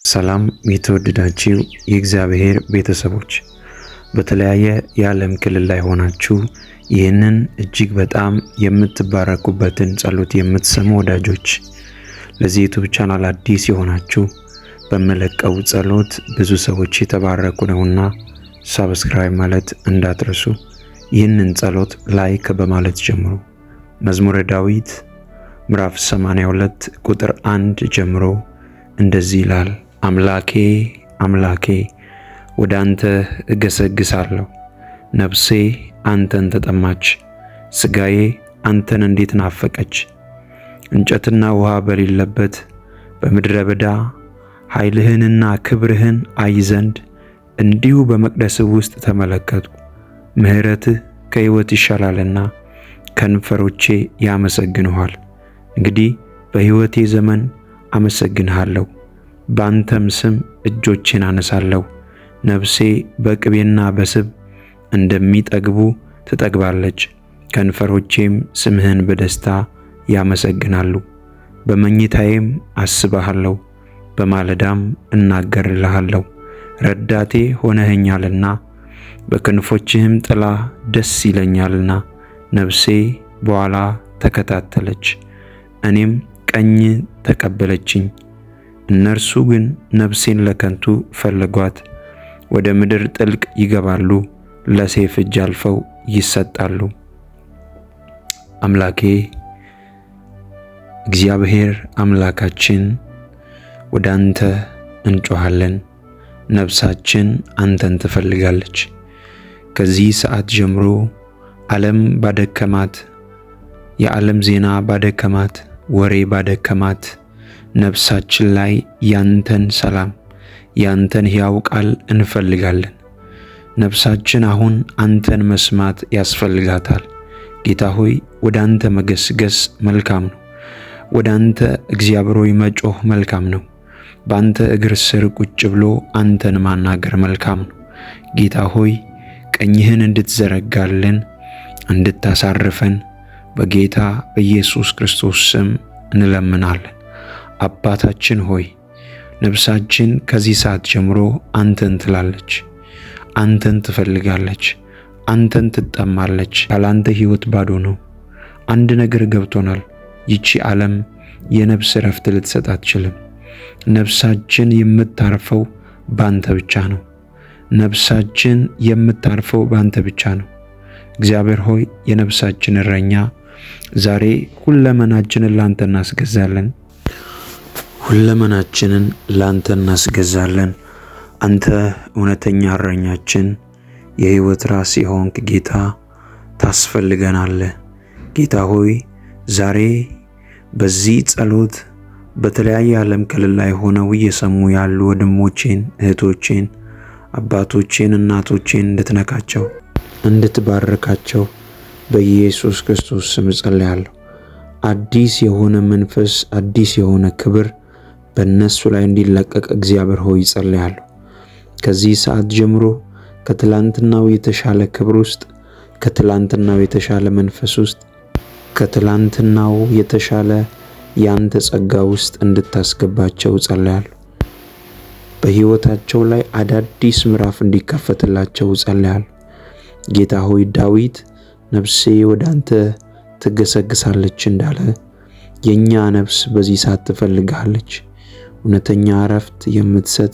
ሰላም የተወደዳችሁ የእግዚአብሔር ቤተሰቦች በተለያየ የዓለም ክልል ላይ ሆናችሁ ይህንን እጅግ በጣም የምትባረኩበትን ጸሎት የምትሰሙ ወዳጆች ለዚህ ዩቲዩብ ቻናል አዲስ የሆናችሁ በመለቀው ጸሎት ብዙ ሰዎች የተባረኩ ነውና ሰብስክራይብ ማለት እንዳትረሱ። ይህንን ጸሎት ላይክ በማለት ጀምሩ። መዝሙረ ዳዊት ምዕራፍ 82 ቁጥር 1 ጀምሮ እንደዚህ ይላል። አምላኬ አምላኬ ወደ አንተ እገሰግሳለሁ። ነፍሴ አንተን ተጠማች፣ ሥጋዬ አንተን እንዴት ናፈቀች። እንጨትና ውሃ በሌለበት በምድረ በዳ ኃይልህንና ክብርህን አይ ዘንድ እንዲሁ በመቅደስህ ውስጥ ተመለከቱ። ምሕረትህ ከሕይወት ይሻላልና ከንፈሮቼ ያመሰግኑሃል። እንግዲህ በሕይወቴ ዘመን አመሰግንሃለሁ፣ በአንተም ስም እጆቼን አነሳለሁ። ነፍሴ በቅቤና በስብ እንደሚጠግቡ ትጠግባለች፣ ከንፈሮቼም ስምህን በደስታ ያመሰግናሉ። በመኝታዬም አስብሃለሁ፣ በማለዳም እናገርልሃለሁ። ረዳቴ ሆነኸኛልና በክንፎችህም ጥላ ደስ ይለኛልና። ነፍሴ በኋላ ተከታተለች፣ እኔም ቀኝ ተቀበለችኝ። እነርሱ ግን ነፍሴን ለከንቱ ፈለጓት፣ ወደ ምድር ጥልቅ ይገባሉ፣ ለሰይፍ እጅ አልፈው ይሰጣሉ። አምላኬ እግዚአብሔር አምላካችን ወደ አንተ እንጮኻለን። ነፍሳችን አንተን ትፈልጋለች። ከዚህ ሰዓት ጀምሮ ዓለም ባደከማት፣ የዓለም ዜና ባደከማት፣ ወሬ ባደከማት ነፍሳችን ላይ ያንተን ሰላም ያንተን ሕያው ቃል እንፈልጋለን። ነፍሳችን አሁን አንተን መስማት ያስፈልጋታል። ጌታ ሆይ ወደ አንተ መገስገስ መልካም ነው። ወደ አንተ እግዚአብሔር ሆይ መጮህ መልካም ነው። በአንተ እግር ስር ቁጭ ብሎ አንተን ማናገር መልካም ነው። ጌታ ሆይ ቀኝህን እንድትዘረጋልን እንድታሳርፈን በጌታ በኢየሱስ ክርስቶስ ስም እንለምናለን። አባታችን ሆይ ነፍሳችን ከዚህ ሰዓት ጀምሮ አንተን ትላለች፣ አንተን ትፈልጋለች፣ አንተን ትጠማለች። ያላንተ ሕይወት ባዶ ነው። አንድ ነገር ገብቶናል። ይቺ ዓለም የነፍስ ረፍት ልትሰጥ አትችልም። ነፍሳችን የምታርፈው ባንተ ብቻ ነው። ነፍሳችን የምታርፈው ባንተ ብቻ ነው። እግዚአብሔር ሆይ የነፍሳችን እረኛ ዛሬ ሁለመናችንን ላንተ እናስገዛለን። ሁለመናችንን ላንተ እናስገዛለን። አንተ እውነተኛ እረኛችን፣ የሕይወት ራስ የሆንክ ጌታ ታስፈልገናለህ። ጌታ ሆይ ዛሬ በዚህ ጸሎት በተለያየ ዓለም ክልል ላይ ሆነው እየሰሙ ያሉ ወንድሞቼን፣ እህቶቼን፣ አባቶቼን፣ እናቶቼን እንድትነካቸው እንድትባርካቸው በኢየሱስ ክርስቶስ ስም ጸልያለሁ። አዲስ የሆነ መንፈስ፣ አዲስ የሆነ ክብር በእነሱ ላይ እንዲለቀቅ እግዚአብሔር ሆይ ጸልያለሁ። ከዚህ ሰዓት ጀምሮ ከትላንትናው የተሻለ ክብር ውስጥ፣ ከትላንትናው የተሻለ መንፈስ ውስጥ፣ ከትላንትናው የተሻለ ያንተ ጸጋ ውስጥ እንድታስገባቸው ጸልያለሁ። በሕይወታቸው ላይ አዳዲስ ምዕራፍ እንዲከፈትላቸው ጸልያለሁ። ጌታ ሆይ ዳዊት ነፍሴ ወደ አንተ ትገሰግሳለች እንዳለ የኛ ነፍስ በዚህ ሰዓት ትፈልጋለች። እውነተኛ እረፍት የምትሰጥ፣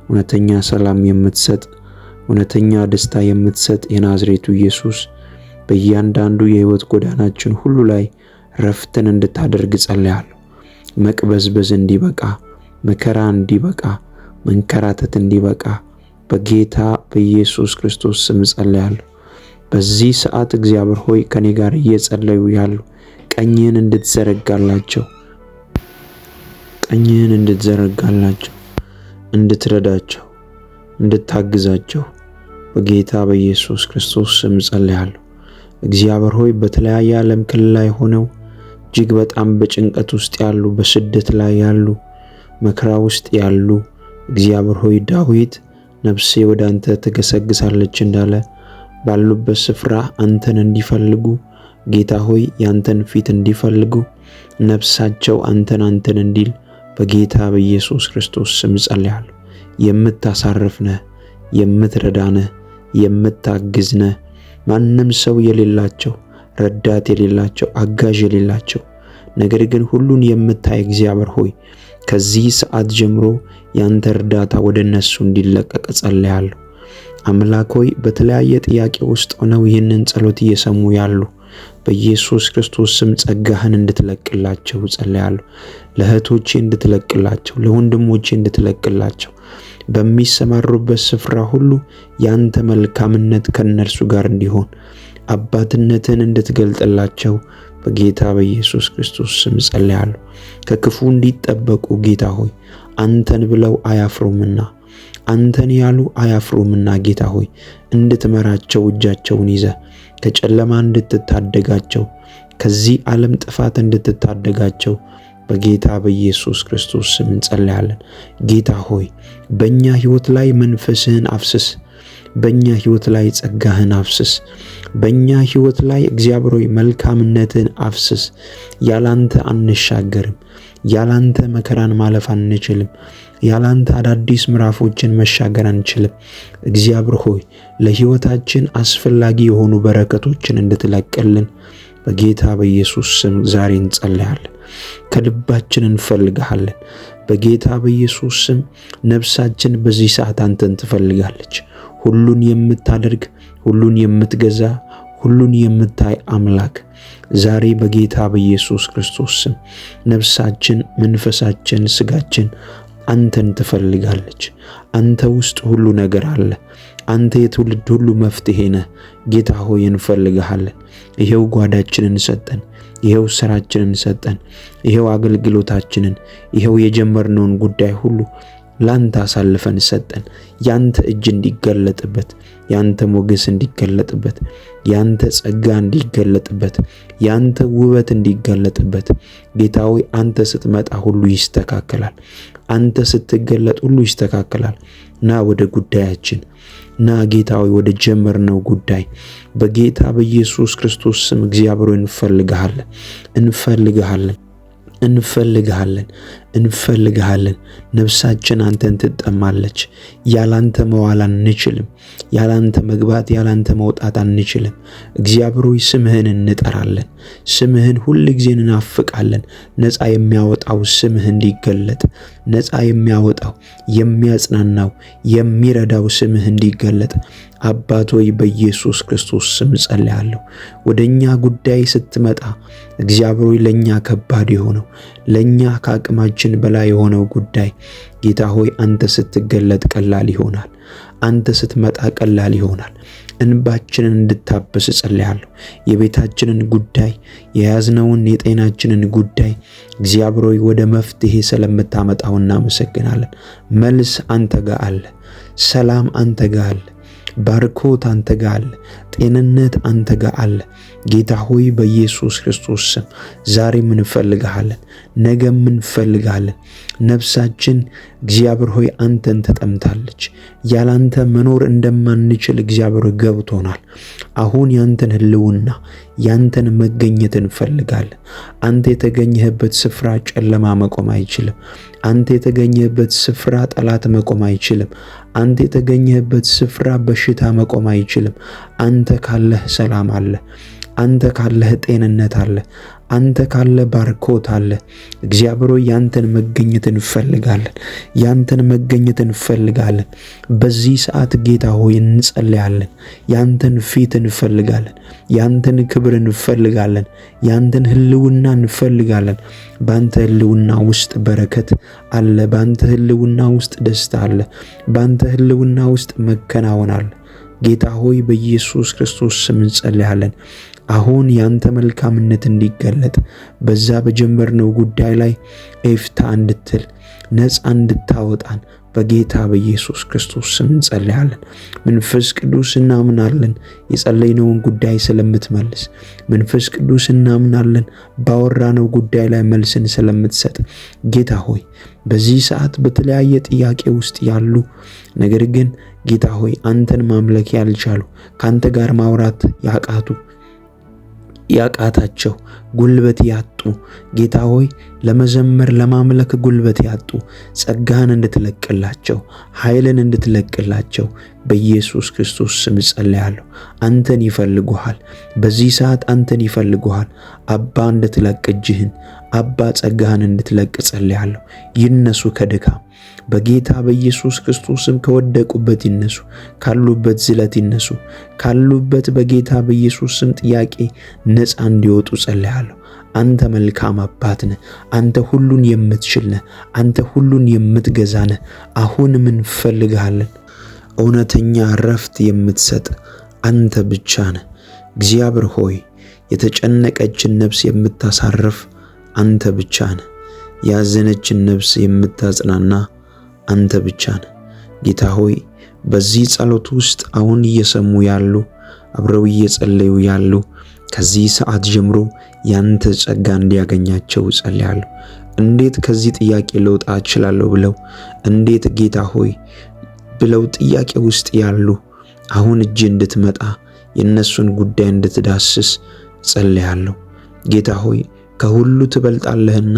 እውነተኛ ሰላም የምትሰጥ፣ እውነተኛ ደስታ የምትሰጥ የናዝሬቱ ኢየሱስ በእያንዳንዱ የሕይወት ጎዳናችን ሁሉ ላይ ረፍትን እንድታደርግ ጸልያለሁ። መቅበዝበዝ እንዲበቃ፣ መከራ እንዲበቃ፣ መንከራተት እንዲበቃ በጌታ በኢየሱስ ክርስቶስ ስም ጸልያለሁ። በዚህ ሰዓት እግዚአብሔር ሆይ ከኔ ጋር እየጸለዩ ያሉ ቀኝህን እንድትዘረጋላቸው፣ ቀኝህን እንድትዘረጋላቸው፣ እንድትረዳቸው፣ እንድታግዛቸው በጌታ በኢየሱስ ክርስቶስ ስም ጸልያለሁ። እግዚአብሔር ሆይ በተለያየ ዓለም ክልል ላይ ሆነው እጅግ በጣም በጭንቀት ውስጥ ያሉ፣ በስደት ላይ ያሉ፣ መከራ ውስጥ ያሉ እግዚአብሔር ሆይ ዳዊት ነፍሴ ወደ አንተ ትገሰግሳለች እንዳለ ባሉበት ስፍራ አንተን እንዲፈልጉ ጌታ ሆይ ያንተን ፊት እንዲፈልጉ ነፍሳቸው አንተን እንዲል በጌታ በኢየሱስ ክርስቶስ ስም ጸልያለሁ። የምታሳርፍ ነህ፣ የምትረዳ ነህ፣ የምታግዝ ነህ። ማንም ሰው የሌላቸው፣ ረዳት የሌላቸው፣ አጋዥ የሌላቸው ነገር ግን ሁሉን የምታይ እግዚአብሔር ሆይ ከዚህ ሰዓት ጀምሮ ያንተ እርዳታ ወደ እነሱ እንዲለቀቅ ጸልያለሁ። አምላክ ሆይ በተለያየ ጥያቄ ውስጥ ሆነው ይህንን ጸሎት እየሰሙ ያሉ በኢየሱስ ክርስቶስ ስም ጸጋህን እንድትለቅላቸው ጸልያለሁ። ለእህቶቼ እንድትለቅላቸው፣ ለወንድሞቼ እንድትለቅላቸው፣ በሚሰማሩበት ስፍራ ሁሉ ያንተ መልካምነት ከነርሱ ጋር እንዲሆን አባትነትን እንድትገልጥላቸው በጌታ በኢየሱስ ክርስቶስ ስም ጸልያለሁ። ከክፉ እንዲጠበቁ ጌታ ሆይ አንተን ብለው አያፍሩምና፣ አንተን ያሉ አያፍሩምና ጌታ ሆይ እንድትመራቸው፣ እጃቸውን ይዘህ ከጨለማ እንድትታደጋቸው፣ ከዚህ ዓለም ጥፋት እንድትታደጋቸው በጌታ በኢየሱስ ክርስቶስ ስም እንጸልያለን። ጌታ ሆይ በእኛ ሕይወት ላይ መንፈስህን አፍስስ። በእኛ ሕይወት ላይ ጸጋህን አፍስስ። በእኛ ሕይወት ላይ እግዚአብሔር ሆይ መልካምነትህን አፍስስ። ያላንተ አንሻገርም። ያላንተ መከራን ማለፍ አንችልም። ያላንተ አዳዲስ ምዕራፎችን መሻገር አንችልም። እግዚአብሔር ሆይ ለሕይወታችን አስፈላጊ የሆኑ በረከቶችን እንድትለቅልን በጌታ በኢየሱስ ስም ዛሬ እንጸልያለን። ከልባችን እንፈልግሃለን። በጌታ በኢየሱስ ስም ነፍሳችን በዚህ ሰዓት አንተን ትፈልጋለች። ሁሉን የምታደርግ፣ ሁሉን የምትገዛ፣ ሁሉን የምታይ አምላክ ዛሬ በጌታ በኢየሱስ ክርስቶስ ስም ነፍሳችን፣ መንፈሳችን፣ ስጋችን አንተን ትፈልጋለች። አንተ ውስጥ ሁሉ ነገር አለ። አንተ የትውልድ ሁሉ መፍትሄ ነህ። ጌታ ሆይ እንፈልግሃለን። ይሄው ጓዳችንን ሰጠን። ይሄው ስራችንን ሰጠን። ይሄው አገልግሎታችንን፣ ይሄው የጀመርነውን ጉዳይ ሁሉ ላንተ አሳልፈን ሰጠን። ያንተ እጅ እንዲገለጥበት፣ ያንተ ሞገስ እንዲገለጥበት፣ ያንተ ጸጋ እንዲገለጥበት፣ ያንተ ውበት እንዲገለጥበት ጌታ ሆይ አንተ ስትመጣ ሁሉ ይስተካከላል። አንተ ስትገለጥ ሁሉ ይስተካከላል። ና ወደ ጉዳያችን ና ጌታ ሆይ ወደ ጀመርነው ጉዳይ በጌታ በኢየሱስ ክርስቶስ ስም እግዚአብሔር እንፈልግሃለን፣ እንፈልግሃለን፣ እንፈልግሃለን፣ እንፈልግሃለን። ነፍሳችን አንተን ትጠማለች። ያላንተ መዋል አንችልም። ያላንተ መግባት፣ ያላንተ መውጣት አንችልም። እግዚአብሔር ሆይ ስምህን እንጠራለን። ስምህን ሁል ጊዜ እናፍቃለን። ነፃ የሚያወጣው ስምህ እንዲገለጥ፣ ነፃ የሚያወጣው የሚያጽናናው የሚረዳው ስምህ እንዲገለጥ አባት ሆይ በኢየሱስ ክርስቶስ ስም ጸልያለሁ። ወደኛ ጉዳይ ስትመጣ እግዚአብሔር ሆይ ለኛ ከባድ የሆነው ለኛ ከአቅማችን በላይ የሆነው ጉዳይ ጌታ ሆይ አንተ ስትገለጥ ቀላል ይሆናል። አንተ ስትመጣ ቀላል ይሆናል። እንባችንን እንድታበስ ጸልያለሁ። የቤታችንን ጉዳይ፣ የያዝነውን የጤናችንን ጉዳይ እግዚአብሔር ሆይ ወደ መፍትሄ ስለምታመጣው እናመሰግናለን። መልስ አንተ ጋር አለ። ሰላም አንተ ጋር አለ። ባርኮት አንተ ጋር አለ። ጤንነት አንተ ጋር አለ። ጌታ ሆይ በኢየሱስ ክርስቶስ ስም ዛሬም እንፈልግሃለን፣ ነገም እንፈልግሃለን። ነፍሳችን እግዚአብሔር ሆይ አንተን ተጠምታለች። ያላንተ መኖር እንደማንችል እግዚአብሔር ገብቶናል። አሁን ያንተን ህልውና፣ ያንተን መገኘት እንፈልጋለን። አንተ የተገኘህበት ስፍራ ጨለማ መቆም አይችልም። አንተ የተገኘህበት ስፍራ ጠላት መቆም አይችልም። አንተ የተገኘህበት ስፍራ በሽታ መቆም አይችልም። አንተ ካለህ ሰላም አለ። አንተ ካለህ ጤንነት አለ። አንተ ካለ ባርኮት አለ። እግዚአብሔር ሆይ ያንተን መገኘት እንፈልጋለን። ያንተን መገኘት እንፈልጋለን። በዚህ ሰዓት ጌታ ሆይ እንጸልያለን። ያንተን ፊት እንፈልጋለን። ያንተን ክብር እንፈልጋለን። ያንተን ህልውና እንፈልጋለን። ባንተ ህልውና ውስጥ በረከት አለ። ባንተ ህልውና ውስጥ ደስታ አለ። ባንተ ህልውና ውስጥ መከናወን አለ። ጌታ ሆይ በኢየሱስ ክርስቶስ ስም እንጸልያለን። አሁን ያንተ መልካምነት እንዲገለጥ በዛ በጀመርነው ጉዳይ ላይ ኤፍታ እንድትል ነፃ እንድታወጣን በጌታ በኢየሱስ ክርስቶስ ስም እንጸልያለን። መንፈስ ቅዱስ እናምናለን የጸለይነውን ጉዳይ ስለምትመልስ። መንፈስ ቅዱስ እናምናለን ባወራነው ጉዳይ ላይ መልስን ስለምትሰጥ። ጌታ ሆይ በዚህ ሰዓት በተለያየ ጥያቄ ውስጥ ያሉ ነገር ግን ጌታ ሆይ አንተን ማምለክ ያልቻሉ ካንተ ጋር ማውራት ያቃቱ ያቃታቸው ጉልበት ያጡ ጌታ ሆይ ለመዘመር ለማምለክ ጉልበት ያጡ ጸጋህን እንድትለቅላቸው ኃይልን እንድትለቅላቸው በኢየሱስ ክርስቶስ ስም ጸልያለሁ። አንተን ይፈልጉሃል። በዚህ ሰዓት አንተን ይፈልጉሃል። አባ እንድትለቅ እጅህን አባ ጸጋህን እንድትለቅ ጸልያለሁ። ይነሱ ከድካም በጌታ በኢየሱስ ክርስቶስም ከወደቁበት ይነሱ፣ ካሉበት ዝለት ይነሱ፣ ካሉበት በጌታ በኢየሱስ ስም ጥያቄ ነፃ እንዲወጡ ጸልያለሁ። አንተ መልካም አባት ነህ። አንተ ሁሉን የምትችል ነህ። አንተ ሁሉን የምትገዛ ነህ። አሁንም እንፈልግሃለን። እውነተኛ ረፍት የምትሰጥ አንተ ብቻ ነህ። እግዚአብሔር ሆይ የተጨነቀችን ነፍስ የምታሳርፍ አንተ ብቻ ነህ። ያዘነችን ነፍስ የምታጽናና አንተ ብቻ ነህ። ጌታ ሆይ በዚህ ጸሎት ውስጥ አሁን እየሰሙ ያሉ አብረው እየጸለዩ ያሉ ከዚህ ሰዓት ጀምሮ ያንተ ጸጋ እንዲያገኛቸው ጸልያለሁ። እንዴት ከዚህ ጥያቄ ልወጣ እችላለሁ ብለው እንዴት ጌታ ሆይ ብለው ጥያቄ ውስጥ ያሉ አሁን እጅ እንድትመጣ የነሱን ጉዳይ እንድትዳስስ ጸልያለሁ። ጌታ ሆይ ከሁሉ ትበልጣለህና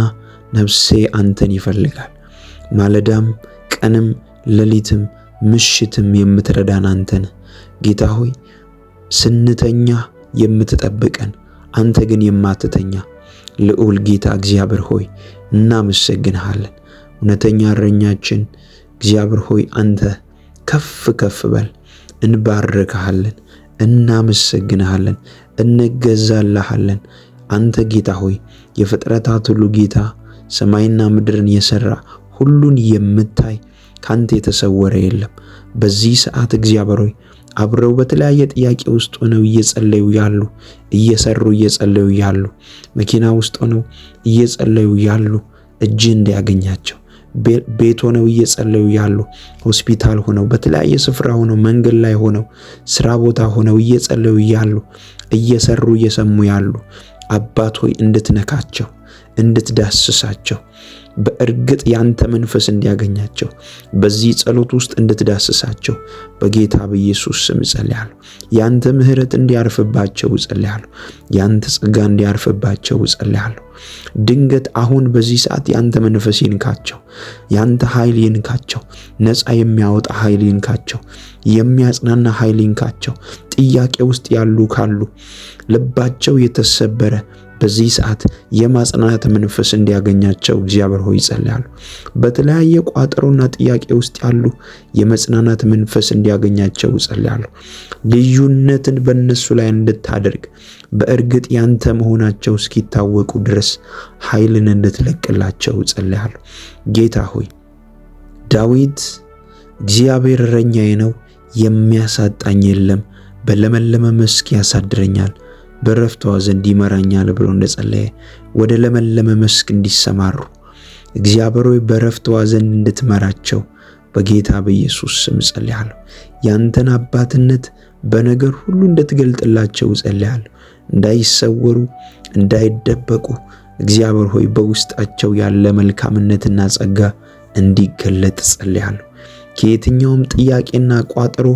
ነፍሴ አንተን ይፈልጋል። ማለዳም ቀንም ሌሊትም ምሽትም የምትረዳን አንተ ነህ። ጌታ ሆይ ስንተኛ የምትጠብቀን አንተ ግን የማትተኛ ልዑል ጌታ እግዚአብሔር ሆይ እናመሰግንሃለን። እውነተኛ እረኛችን እግዚአብሔር ሆይ አንተ ከፍ ከፍ በል። እንባርክሃለን፣ እናመሰግንሃለን፣ እንገዛልሃለን። አንተ ጌታ ሆይ የፍጥረታት ሁሉ ጌታ ሰማይና ምድርን የሰራ ሁሉን የምታይ ካንተ የተሰወረ የለም። በዚህ ሰዓት እግዚአብሔር ሆይ አብረው በተለያየ ጥያቄ ውስጥ ሆነው እየጸለዩ ያሉ እየሰሩ እየጸለዩ ያሉ መኪና ውስጥ ሆነው እየጸለዩ ያሉ እጅ እንዲያገኛቸው ቤት ሆነው እየጸለዩ ያሉ ሆስፒታል ሆነው በተለያየ ስፍራ ሆነው መንገድ ላይ ሆነው ስራ ቦታ ሆነው እየጸለዩ ያሉ እየሰሩ እየሰሙ ያሉ አባት ሆይ እንድትነካቸው እንድትዳስሳቸው በእርግጥ ያንተ መንፈስ እንዲያገኛቸው በዚህ ጸሎት ውስጥ እንድትዳስሳቸው በጌታ በኢየሱስ ስም ጸልያለሁ። ያንተ ምሕረት እንዲያርፍባቸው ጸልያለሁ። ያንተ ጸጋ እንዲያርፍባቸው ጸልያለሁ። ድንገት አሁን በዚህ ሰዓት ያንተ መንፈስ ይንካቸው፣ ያንተ ኃይል ይንካቸው፣ ነፃ የሚያወጣ ኃይል ይንካቸው፣ የሚያጽናና ኃይል ይንካቸው። ጥያቄ ውስጥ ያሉ ካሉ ልባቸው የተሰበረ በዚህ ሰዓት የማጽናናት መንፈስ እንዲያገኛቸው እግዚአብሔር ሆይ ጸልያለሁ። በተለያየ ቋጠሮና ጥያቄ ውስጥ ያሉ የመጽናናት መንፈስ እንዲያገኛቸው ጸልያለሁ። ልዩነትን በእነሱ ላይ እንድታደርግ በእርግጥ ያንተ መሆናቸው እስኪታወቁ ድረስ ኃይልን እንድትለቅላቸው ጸልያለሁ። ጌታ ሆይ ዳዊት እግዚአብሔር እረኛዬ ነው፣ የሚያሳጣኝ የለም፣ በለመለመ መስክ ያሳድረኛል፣ በረፍቷ ዘንድ ይመራኛል ብሎ እንደጸለየ ወደ ለመለመ መስክ እንዲሰማሩ እግዚአብሔር ሆይ በረፍቷ ዘንድ እንድትመራቸው በጌታ በኢየሱስ ስም ጸልያለሁ። ያንተን አባትነት በነገር ሁሉ እንድትገልጥላቸው ጸልያለሁ። እንዳይሰወሩ እንዳይደበቁ እግዚአብሔር ሆይ በውስጣቸው ያለ መልካምነትና ጸጋ እንዲገለጥ ጸልያለሁ። ከየትኛውም ጥያቄና ቋጠሮ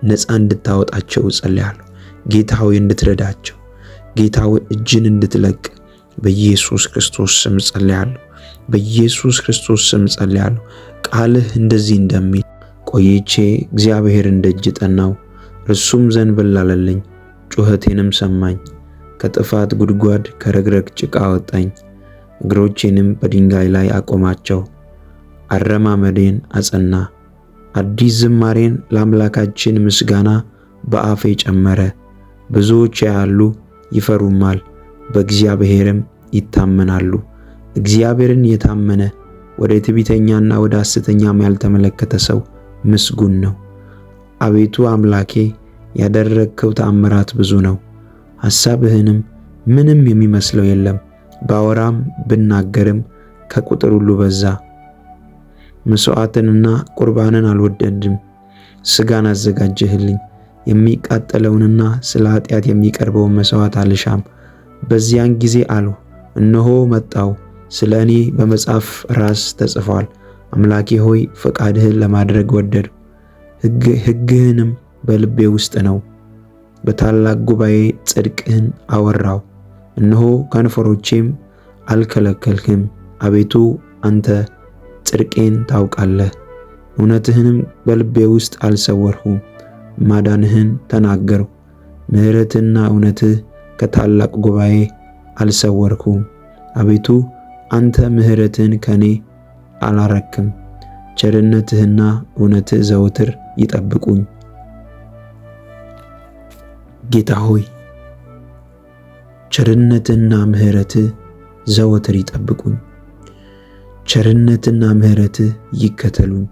ነፃ እንድታወጣቸው ጸልያለሁ። ጌታ ሆይ እንድትረዳቸው ጌታ ሆይ እጅን እንድትለቅ በኢየሱስ ክርስቶስ ስም ጸልያለሁ። በኢየሱስ ክርስቶስ ስም ጸልያለሁ። ቃልህ እንደዚህ እንደሚል ቆይቼ እግዚአብሔርን ደጅ ጠናው፣ እርሱም ዘንበል አለልኝ፣ ጩኸቴንም ሰማኝ። ከጥፋት ጉድጓድ ከረግረግ ጭቃ አወጣኝ፣ እግሮቼንም በድንጋይ ላይ አቆማቸው። አረማመዴን አጸና፣ አዲስ ዝማሬን ለአምላካችን ምስጋና በአፌ ጨመረ። ብዙዎች ያያሉ ይፈሩማል፣ በእግዚአብሔርም ይታመናሉ። እግዚአብሔርን የታመነ ወደ ትዕቢተኛና ወደ ሐሰተኛም ያልተመለከተ ሰው ምስጉን ነው። አቤቱ አምላኬ ያደረግከው ተአምራት ብዙ ነው፣ ሐሳብህንም ምንም የሚመስለው የለም። ባወራም ብናገርም ከቁጥር ሁሉ በዛ። መስዋዕትንና ቁርባንን አልወደድም፣ ሥጋን አዘጋጀህልኝ። የሚቃጠለውንና ስለ ኃጢአት የሚቀርበውን መስዋዕት አልሻም። በዚያን ጊዜ አልሁ፣ እነሆ መጣው፣ ስለ እኔ በመጽሐፍ ራስ ተጽፏል። አምላኬ ሆይ ፈቃድህን ለማድረግ ወደድሁ፣ ሕግህንም በልቤ ውስጥ ነው። በታላቅ ጉባኤ ጽድቅህን አወራው። እነሆ ከንፈሮቼም አልከለከልህም። አቤቱ አንተ ጽድቄን ታውቃለህ፣ እውነትህንም በልቤ ውስጥ አልሰወርሁም። ማዳንህን ተናገርሁ፣ ምሕረትና እውነትህ ከታላቅ ጉባኤ አልሰወርሁም። አቤቱ አንተ ምሕረትህን ከኔ አላረክም፣ ቸርነትህና እውነትህ ዘወትር ይጠብቁኝ። ጌታ ሆይ ቸርነትና ምሕረትህ ዘወትር ይጠብቁኝ። ቸርነትና ምሕረትህ ይከተሉኝ።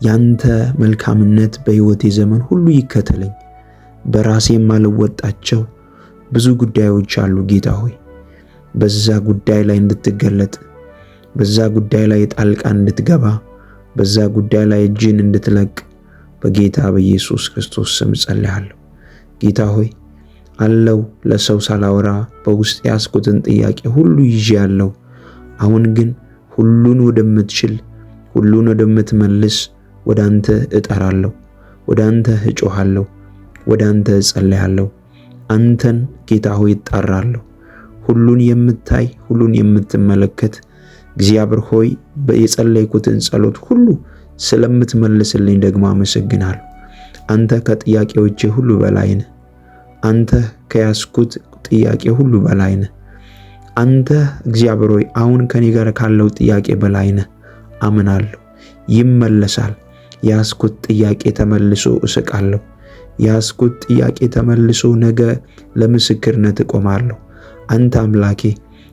ያንተ መልካምነት በሕይወቴ ዘመን ሁሉ ይከተለኝ። በራሴ የማልወጣቸው ብዙ ጉዳዮች አሉ ጌታ ሆይ፣ በዛ ጉዳይ ላይ እንድትገለጥ፣ በዛ ጉዳይ ላይ ጣልቃ እንድትገባ፣ በዛ ጉዳይ ላይ እጅን እንድትለቅ በጌታ በኢየሱስ ክርስቶስ ስም ጸልያለሁ። ጌታ ሆይ አለው ለሰው ሳላወራ በውስጥ ያስኩትን ጥያቄ ሁሉ ይዤአለሁ። አሁን ግን ሁሉን ወደምትችል፣ ሁሉን ወደምትመልስ ወደ አንተ እጠራለሁ፣ ወደ አንተ እጮሃለሁ፣ ወደ አንተ እጸልያለሁ። አንተን ጌታ ሆይ እጣራለሁ። ሁሉን የምታይ፣ ሁሉን የምትመለከት እግዚአብሔር ሆይ የጸለይኩትን ጸሎት ሁሉ ስለምትመልስልኝ ደግሞ አመሰግናለሁ። አንተ ከጥያቄዎቼ ሁሉ በላይ ነህ። አንተ ከያዝኩት ጥያቄ ሁሉ በላይ ነህ። አንተ እግዚአብሔር ሆይ አሁን ከኔ ጋር ካለው ጥያቄ በላይ ነህ። አምናለሁ፣ ይመለሳል። ያዝኩት ጥያቄ ተመልሶ እስቃለሁ። ያዝኩት ጥያቄ ተመልሶ ነገ ለምስክርነት እቆማለሁ። አንተ አምላኬ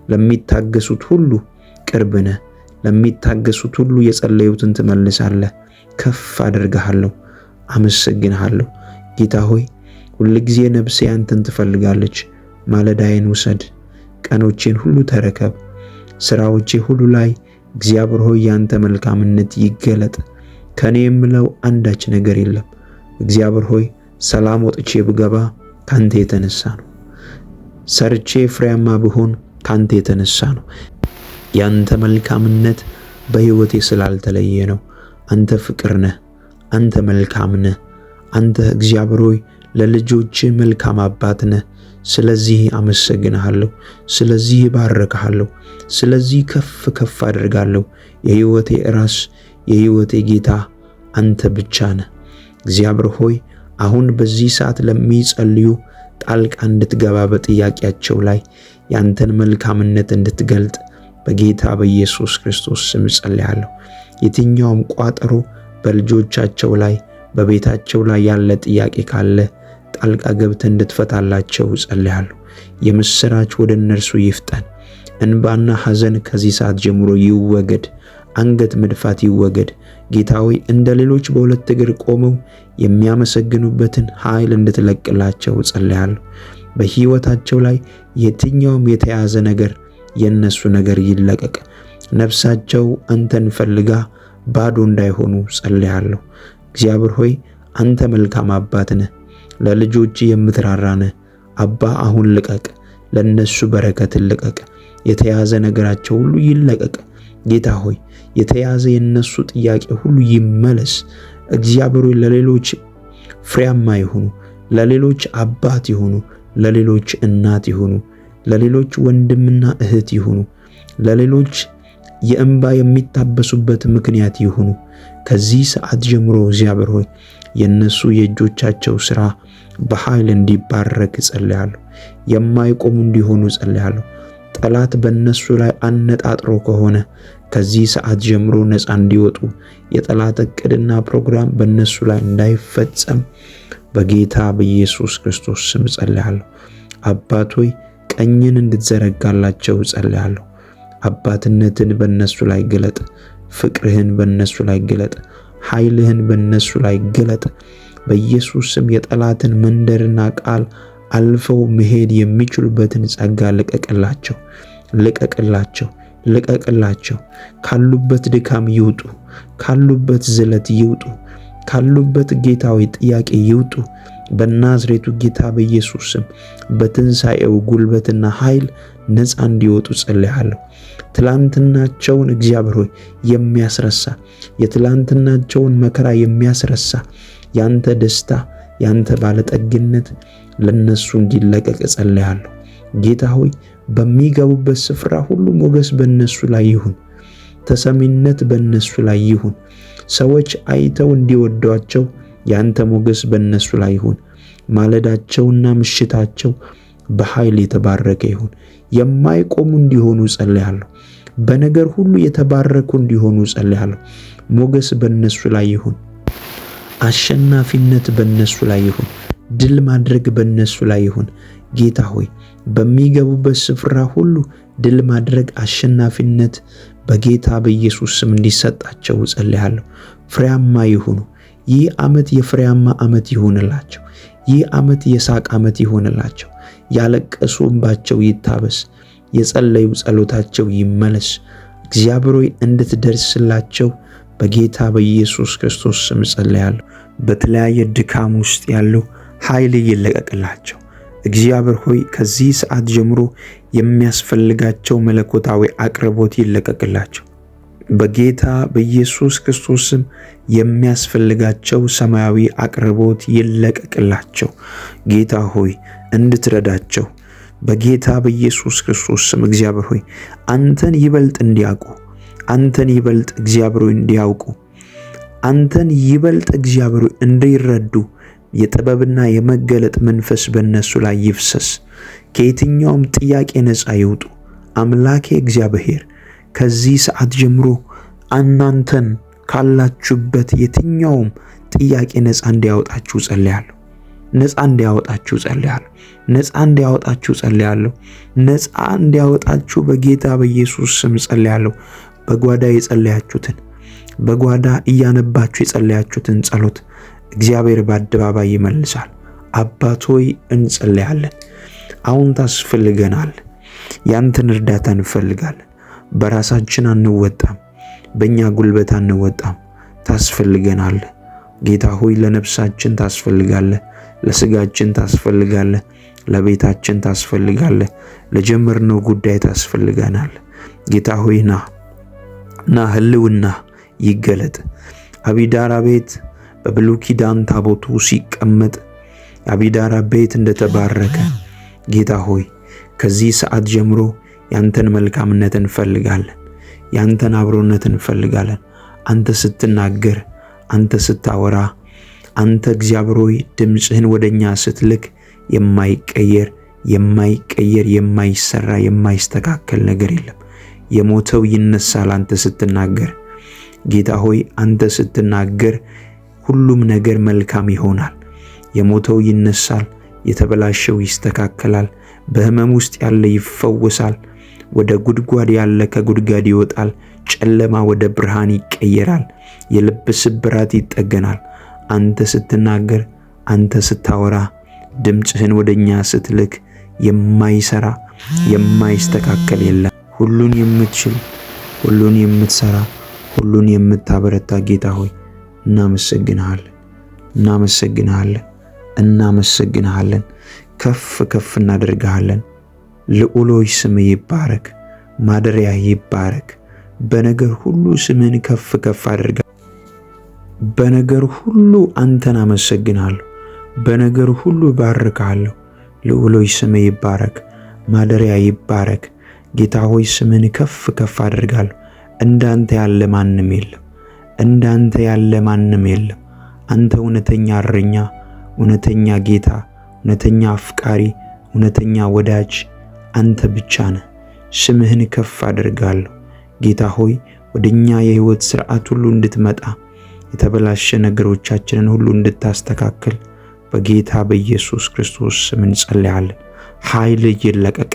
ለሚታገሱት ሁሉ ቅርብ ነህ። ለሚታገሱት ሁሉ የጸለዩትን ትመልሳለህ። ከፍ አደርግሃለሁ፣ አመሰግንሃለሁ። ጌታ ሆይ ሁልጊዜ ነፍሴ አንተን ትፈልጋለች። ማለዳዬን ውሰድ፣ ቀኖቼን ሁሉ ተረከብ። ስራዎቼ ሁሉ ላይ እግዚአብሔር ሆይ ያንተ መልካምነት ይገለጥ። ከኔ የምለው አንዳች ነገር የለም። እግዚአብሔር ሆይ ሰላም ወጥቼ ብገባ ካንተ የተነሳ ነው። ሰርቼ ፍሬያማ ብሆን ካንተ የተነሳ ነው። ያንተ መልካምነት በሕይወቴ ስላልተለየ ነው። አንተ ፍቅር ነህ፣ አንተ መልካም ነህ። አንተ እግዚአብሔር ሆይ ለልጆች መልካም አባት ነህ። ስለዚህ አመሰግንሃለሁ፣ ስለዚህ ባረክሃለሁ፣ ስለዚህ ከፍ ከፍ አደርጋለሁ። የሕይወቴ ራስ፣ የሕይወቴ ጌታ አንተ ብቻ ነህ። እግዚአብሔር ሆይ አሁን በዚህ ሰዓት ለሚጸልዩ ጣልቃ እንድትገባ፣ በጥያቄያቸው ላይ ያንተን መልካምነት እንድትገልጥ በጌታ በኢየሱስ ክርስቶስ ስም ጸልያለሁ። የትኛውም ቋጠሮ በልጆቻቸው ላይ በቤታቸው ላይ ያለ ጥያቄ ካለ ጣልቃ ገብተህ እንድትፈታላቸው ጸልያለሁ። የምስራች ወደ እነርሱ ይፍጠን። እንባና ሐዘን ከዚህ ሰዓት ጀምሮ ይወገድ። አንገት መድፋት ይወገድ። ጌታ ሆይ እንደ ሌሎች በሁለት እግር ቆመው የሚያመሰግኑበትን ኃይል እንድትለቅላቸው ጸልያለሁ። በሕይወታቸው ላይ የትኛውም የተያዘ ነገር የነሱ ነገር ይለቀቅ። ነፍሳቸው አንተን ፈልጋ ባዶ እንዳይሆኑ ጸልያለሁ። እግዚአብሔር ሆይ አንተ መልካም አባት ነህ፣ ለልጆች የምትራራ ነህ። አባ አሁን ልቀቅ፣ ለነሱ በረከትን ልቀቅ። የተያዘ ነገራቸው ሁሉ ይለቀቅ። ጌታ ሆይ የተያዘ የነሱ ጥያቄ ሁሉ ይመለስ። እግዚአብሔር ሆይ ለሌሎች ፍሬያማ ይሁኑ፣ ለሌሎች አባት ይሁኑ፣ ለሌሎች እናት ይሁኑ፣ ለሌሎች ወንድምና እህት ይሁኑ፣ ለሌሎች የእንባ የሚታበሱበት ምክንያት ይሁኑ። ከዚህ ሰዓት ጀምሮ እግዚአብሔር ሆይ የነሱ የእጆቻቸው ሥራ በኃይል እንዲባረክ ጸልያለሁ። የማይቆሙ እንዲሆኑ ጸልያለሁ። ጠላት በእነሱ ላይ አነጣጥሮ ከሆነ ከዚህ ሰዓት ጀምሮ ነፃ እንዲወጡ፣ የጠላት ዕቅድና ፕሮግራም በእነሱ ላይ እንዳይፈጸም በጌታ በኢየሱስ ክርስቶስ ስም ጸልያለሁ። አባት ሆይ ቀኝን እንድትዘረጋላቸው ጸልያለሁ። አባትነትን በእነሱ ላይ ግለጥ። ፍቅርህን በእነሱ ላይ ግለጥ። ኃይልህን በእነሱ ላይ ግለጥ። በኢየሱስ ስም የጠላትን መንደርና ቃል አልፈው መሄድ የሚችሉበትን ጸጋ ልቀቅላቸው፣ ልቀቅላቸው፣ ልቀቅላቸው። ካሉበት ድካም ይውጡ፣ ካሉበት ዝለት ይውጡ፣ ካሉበት ጌታዊ ጥያቄ ይውጡ። በናዝሬቱ ጌታ በኢየሱስ ስም በትንሣኤው ጉልበትና ኃይል ነፃ እንዲወጡ ጸልያለሁ። ትላንትናቸውን እግዚአብሔር ሆይ የሚያስረሳ፣ የትላንትናቸውን መከራ የሚያስረሳ ያንተ ደስታ፣ ያንተ ባለጠግነት ለነሱ እንዲለቀቅ ጸልያለሁ። ጌታ ሆይ በሚገቡበት ስፍራ ሁሉ ሞገስ በእነሱ ላይ ይሁን። ተሰሚነት በእነሱ ላይ ይሁን። ሰዎች አይተው እንዲወዷቸው ያንተ ሞገስ በእነሱ ላይ ይሁን። ማለዳቸውና ምሽታቸው በኃይል የተባረከ ይሁን። የማይቆሙ እንዲሆኑ ጸልያለሁ። በነገር ሁሉ የተባረኩ እንዲሆኑ ጸልያለሁ። ሞገስ በእነሱ ላይ ይሁን። አሸናፊነት በእነሱ ላይ ይሁን። ድል ማድረግ በእነሱ ላይ ይሁን። ጌታ ሆይ በሚገቡበት ስፍራ ሁሉ ድል ማድረግ፣ አሸናፊነት በጌታ በኢየሱስ ስም እንዲሰጣቸው ጸልያለሁ። ፍሬያማ ይሁኑ። ይህ ዓመት የፍሬያማ ዓመት ይሁንላቸው። ይህ ዓመት የሳቅ ዓመት ይሁንላቸው። ያለቀሱ እንባቸው ይታበስ። የጸለዩ ጸሎታቸው ይመለስ። እግዚአብሔር ሆይ እንድትደርስላቸው በጌታ በኢየሱስ ክርስቶስ ስም ጸልያለሁ። በተለያየ ድካም ውስጥ ያለው ኃይል ይለቀቅላቸው። እግዚአብሔር ሆይ ከዚህ ሰዓት ጀምሮ የሚያስፈልጋቸው መለኮታዊ አቅርቦት ይለቀቅላቸው። በጌታ በኢየሱስ ክርስቶስ ስም የሚያስፈልጋቸው ሰማያዊ አቅርቦት ይለቀቅላቸው። ጌታ ሆይ እንድትረዳቸው በጌታ በኢየሱስ ክርስቶስ ስም እግዚአብሔር ሆይ አንተን ይበልጥ እንዲያውቁ፣ አንተን ይበልጥ እግዚአብሔር ሆይ እንዲያውቁ፣ አንተን ይበልጥ እግዚአብሔር ሆይ እንዲረዱ የጥበብና የመገለጥ መንፈስ በእነሱ ላይ ይፍሰስ። ከየትኛውም ጥያቄ ነፃ ይውጡ። አምላኬ እግዚአብሔር ከዚህ ሰዓት ጀምሮ እናንተን ካላችሁበት የትኛውም ጥያቄ ነፃ እንዲያወጣችሁ ጸልያለሁ። ነፃ እንዲያወጣችሁ ጸልያለሁ። ነፃ እንዲያወጣችሁ ጸልያለሁ። ነፃ እንዲያወጣችሁ በጌታ በኢየሱስ ስም ጸልያለሁ። በጓዳ የጸለያችሁትን፣ በጓዳ እያነባችሁ የጸለያችሁትን ጸሎት እግዚአብሔር በአደባባይ ይመልሳል። አባት ሆይ እንጸልያለን። አሁን ታስፈልገናል። ያንተን እርዳታ እንፈልጋለን። በራሳችን አንወጣም፣ በእኛ ጉልበት አንወጣም። ታስፈልገናል። ጌታ ሆይ ለነፍሳችን ታስፈልጋለህ፣ ለስጋችን ታስፈልጋለህ፣ ለቤታችን ታስፈልጋለህ፣ ለጀመርነው ጉዳይ ታስፈልገናል። ጌታ ሆይ ና ህልውና ይገለጥ። አቢዳራ ቤት በብሉይ ኪዳን ታቦቱ ሲቀመጥ የአቢዳራ ቤት እንደተባረከ ጌታ ሆይ ከዚህ ሰዓት ጀምሮ ያንተን መልካምነት እንፈልጋለን። ያንተን አብሮነት እንፈልጋለን። አንተ ስትናገር፣ አንተ ስታወራ፣ አንተ እግዚአብሔር ሆይ ድምፅህን ወደኛ ስትልክ የማይቀየር የማይሰራ የማይስተካከል ነገር የለም። የሞተው ይነሳል አንተ ስትናገር። ጌታ ሆይ አንተ ስትናገር ሁሉም ነገር መልካም ይሆናል። የሞተው ይነሳል፣ የተበላሸው ይስተካከላል፣ በህመም ውስጥ ያለ ይፈወሳል፣ ወደ ጉድጓድ ያለ ከጉድጓድ ይወጣል፣ ጨለማ ወደ ብርሃን ይቀየራል፣ የልብ ስብራት ይጠገናል። አንተ ስትናገር፣ አንተ ስታወራ፣ ድምፅህን ወደኛ ስትልክ የማይሰራ የማይስተካከል የለም። ሁሉን የምትችል፣ ሁሉን የምትሰራ፣ ሁሉን የምታበረታ ጌታ ሆይ እናመሰግንሃለን፣ እናመሰግንሃለን፣ እናመሰግንሃለን። ከፍ ከፍ እናደርግሃለን። ልዑል ሆይ ስምህ ይባረክ፣ ማደሪያ ይባረክ። በነገር ሁሉ ስምህን ከፍ ከፍ አድርጋ። በነገር ሁሉ አንተን አመሰግናለሁ። በነገር ሁሉ ባርካለሁ። ልዑል ሆይ ስምህ ይባረክ፣ ማደሪያ ይባረክ። ጌታ ሆይ ስምህን ከፍ ከፍ አድርጋለሁ። እንዳንተ ያለ ማንም የለም። እንዳንተ ያለ ማንም የለም። አንተ እውነተኛ እረኛ፣ እውነተኛ ጌታ፣ እውነተኛ አፍቃሪ፣ እውነተኛ ወዳጅ አንተ ብቻ ነህ። ስምህን ከፍ አድርጋለሁ። ጌታ ሆይ ወደኛ የህይወት ስርዓት ሁሉ እንድትመጣ፣ የተበላሸ ነገሮቻችንን ሁሉ እንድታስተካክል በጌታ በኢየሱስ ክርስቶስ ስም እንጸልያለን። ኃይል ይለቀቅ።